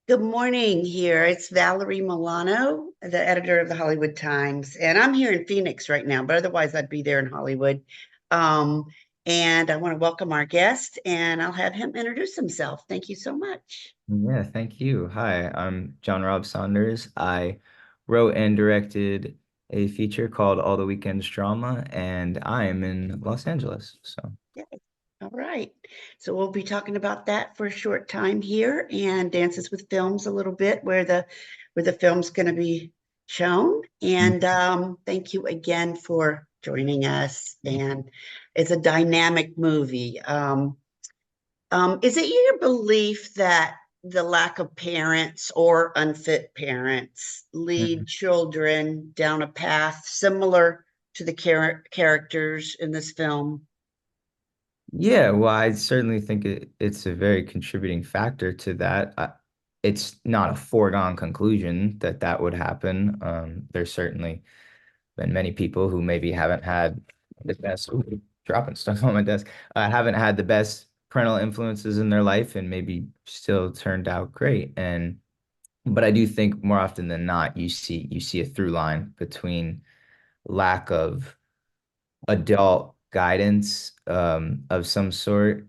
Good morning here. It's Valerie Milano, the editor of the Hollywood Times. And I'm here in Phoenix right now, but otherwise I'd be there in Hollywood. Um, and I want to welcome our guest and I'll have him introduce himself. Thank you so much. Yeah, thank you. Hi, I'm John Robb Saunders. I wrote and directed a feature called All the Weekends Drama, and I am in Los Angeles. So, Yeah. All right. So we'll be talking about that for a short time here and Dances with Films a little bit where the film's going to be shown. And thank you again for joining us. And it's a dynamic movie. Is it your belief that the lack of parents or unfit parents lead Mhm. children down a path similar to the characters in this film? Yeah, well, I certainly think it's a very contributing factor to that. It's not a foregone conclusion that that would happen. There's certainly been many people who maybe haven't had the best, ooh, dropping stuff on my desk, haven't had the best parental influences in their life and maybe still turned out great. But I do think more often than not, you see a through line between lack of adult guidance of some sort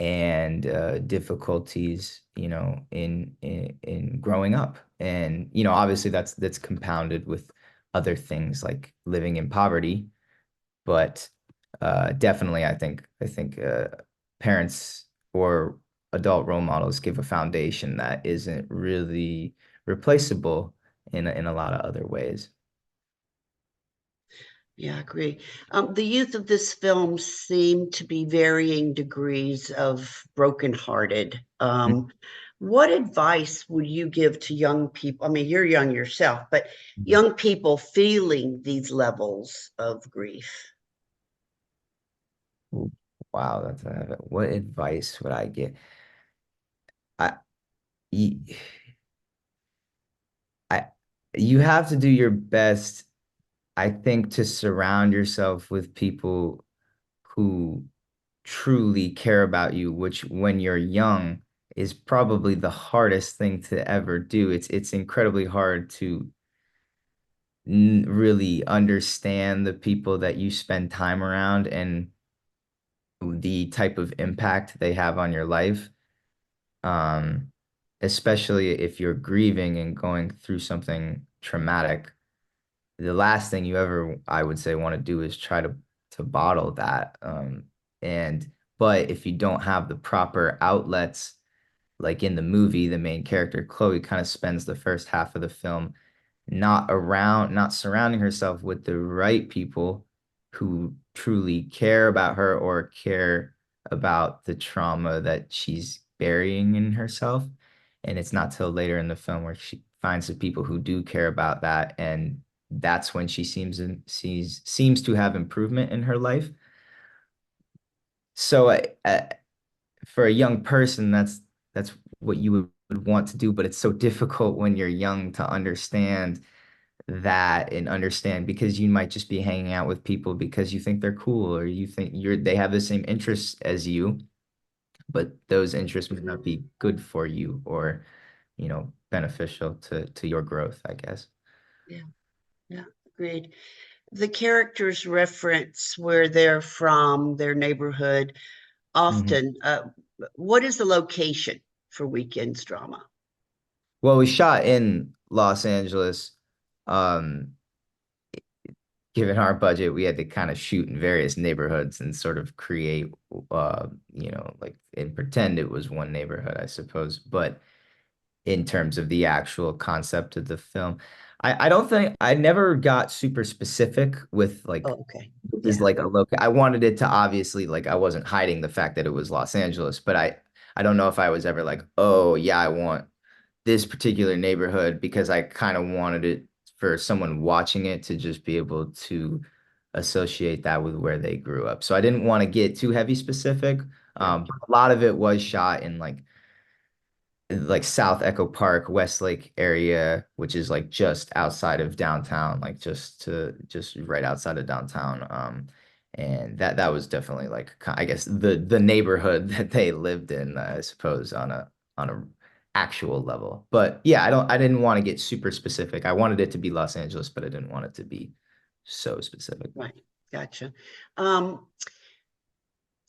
and difficulties, in growing up. And obviously that's compounded with other things like living in poverty. But definitely, I think parents or adult role models give a foundation that isn't really replaceable in a lot of other ways. Yeah, I agree. The youth of this film seem to be varying degrees of brokenhearted. What advice would you give to young people? I mean, you're young yourself, but Mhm. young people feeling these levels of grief. Ooh, wow, what advice would I give? I, y- I, you have to do your best, I think, to surround yourself with people who truly care about you, which when you're young is probably the hardest thing to ever do. It's incredibly hard to n really understand the people that you spend time around and the type of impact they have on your life. Um, Especially if you're grieving and going through something traumatic. The last thing you ever, I would say, want to do is try to bottle that. And but if you don't have the proper outlets, like in the movie, the main character, Chloe, kind of spends the first half of the film not surrounding herself with the right people who truly care about her or care about the trauma that she's burying in herself. And it's not till later in the film where she finds the people who do care about that, and that's when she seems to have improvement in her life. So for a young person, that's what you would want to do, but it's so difficult when you're young to understand that and understand because you might just be hanging out with people because you think they're cool or you think they have the same interests as you, but those interests may not be good for you or, beneficial to your growth, I guess. Yeah, yeah, agreed. The characters reference where they're from, their neighborhood, Mhm. often. What is the location for Weekends drama? Well, we shot in Los Angeles. Um, Given our budget, we had to kind of shoot in various neighborhoods and sort of create, like and pretend it was one neighborhood, I suppose. But in terms of the actual concept of the film, I don't think I never got super specific with Oh, like okay. this is Yeah, like a look. I wanted it to obviously like I wasn't hiding the fact that it was Los Angeles, but I don't know if I was ever like, oh yeah, I want this particular neighborhood because I kind of wanted it for someone watching it to just be able to associate that with where they grew up. So I didn't want to get too heavy specific. right. But a lot of it was shot in like South Echo Park, Westlake area, which is like just outside of downtown, like just right outside of downtown. And that was definitely like I guess the neighborhood that they lived in, I suppose, on a actual level. But yeah, I didn't want to get super specific. I wanted it to be Los Angeles, but I didn't want it to be so specific. Right. Gotcha. Um,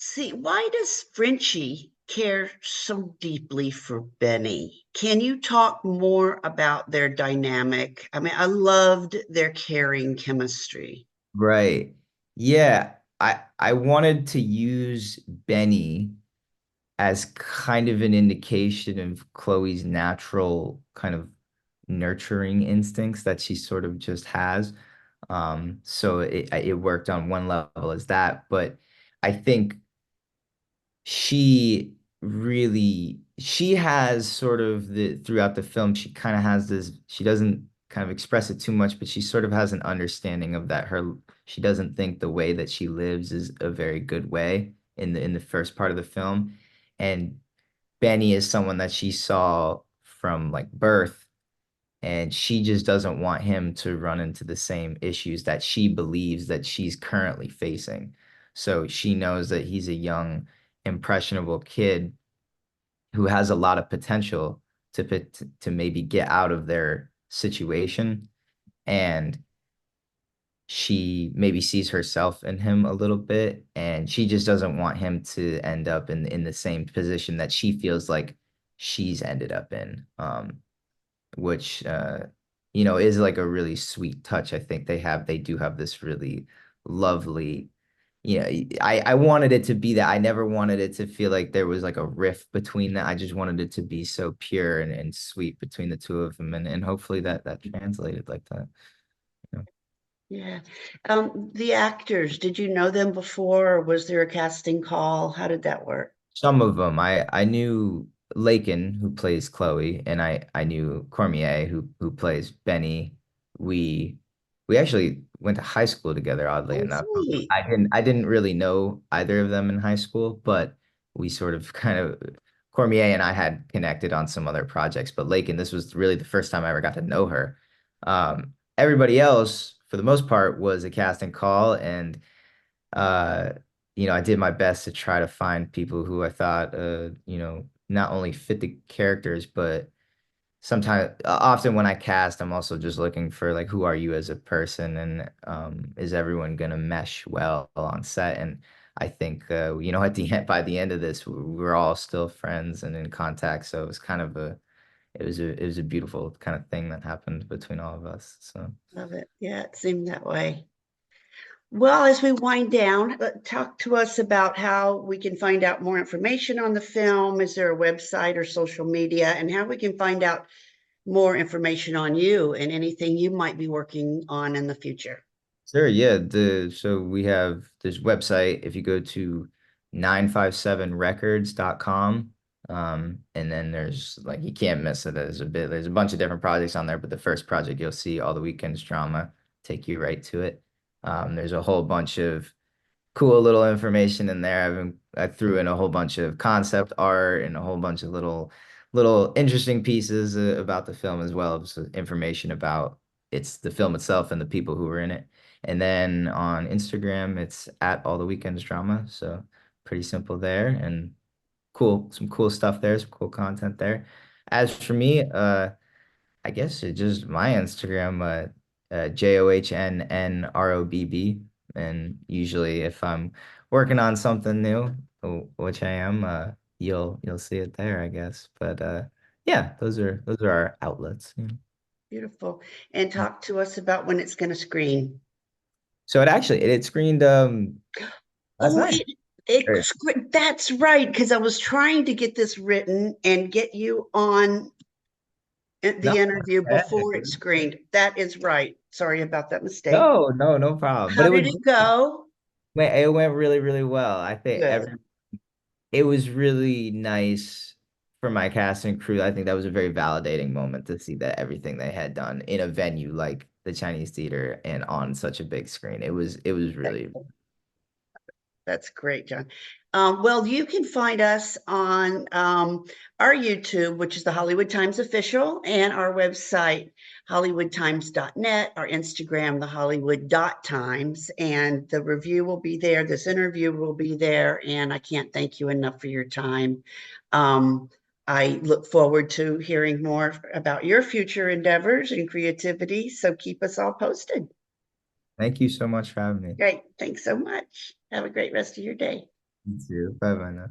See, why does Frenchie care so deeply for Benny? Can you talk more about their dynamic? I mean, I loved their caring chemistry. Right. Yeah, I wanted to use Benny as kind of an indication of Chloe's natural kind of nurturing instincts that she sort of just has. So it worked on one level as that, but I think she has sort of the throughout the film she kind of has this, she doesn't kind of express it too much, but she sort of has an understanding of that her she doesn't think the way that she lives is a very good way in the first part of the film. And Benny is someone that she saw from like birth, and she just doesn't want him to run into the same issues that she believes that she's currently facing. So she knows that he's a young, impressionable kid who has a lot of potential to maybe get out of their situation, and she maybe sees herself in him a little bit, and she just doesn't want him to end up in the same position that she feels like she's ended up in. Which is like a really sweet touch. I think they do have this really lovely, I wanted it to be that. I never wanted it to feel like there was like a rift between that. I just wanted it to be so pure and sweet between the two of them, and hopefully that translated like that. You know? Yeah. The actors, did you know them before, or was there a casting call? How did that work? Some of them I knew Laken, who plays Chloe, and I knew Cormier, who plays Benny. We we actually went to high school together, oddly Oh, enough. sweet. I didn't really know either of them in high school, but we sort of kind of Cormier and I had connected on some other projects, but Laken, this was really the first time I ever got to know her. Everybody else, for the most part, was a casting call, and uh, I did my best to try to find people who I thought, not only fit the characters, but sometimes, often when I cast, I'm also just looking for like, who are you as a person, and is everyone gonna mesh well on set? And I think, at the end, by the end of this, we're all still friends and in contact. So it was kind of it was a beautiful kind of thing that happened between all of us. So. Love it. Yeah, it seemed that way. Well, as we wind down, talk to us about how we can find out more information on the film. Is there a website or social media, and how we can find out more information on you and anything you might be working on in the future? Sure, yeah. So we have this website. If you go to 957records.com, and then there's like you can't miss it. There's a bunch of different projects on there, but the first project you'll see all the weekends drama take you right to it. There's a whole bunch of cool little information in there. I threw in a whole bunch of concept art and a whole bunch of little interesting pieces about the film as well. So information about it's the film itself and the people who were in it. And then on Instagram, it's at All the Weekends Drama. So pretty simple there, and some cool stuff there, some cool content there. As for me, I guess it just my Instagram, JOHNNROBB. And usually if I'm working on something new, which I am, you'll see it there, I guess. But yeah, those are our outlets. Beautiful. And talk to us about when it's going to screen. So it screened last Oh, night. Or- that's right, because I was trying to get this written and get you on No, the interview before it screened. That is right. Sorry about that mistake. no problem. But How did it go? it went really, really well. I think Good. it was really nice for my cast and crew. I think that was a very validating moment to see that everything they had done in a venue like the Chinese Theater and on such a big screen. It was really. That's great, John. Well, you can find us on our YouTube, which is the Hollywood Times Official, and our website, hollywoodtimes.net, our Instagram, the Hollywood.times, and the review will be there. This interview will be there, and I can't thank you enough for your time. Um, I look forward to hearing more about your future endeavors and creativity. So keep us all posted. Thank you so much for having me. Great. Thanks so much. Have a great rest of your day. You too. Bye bye now.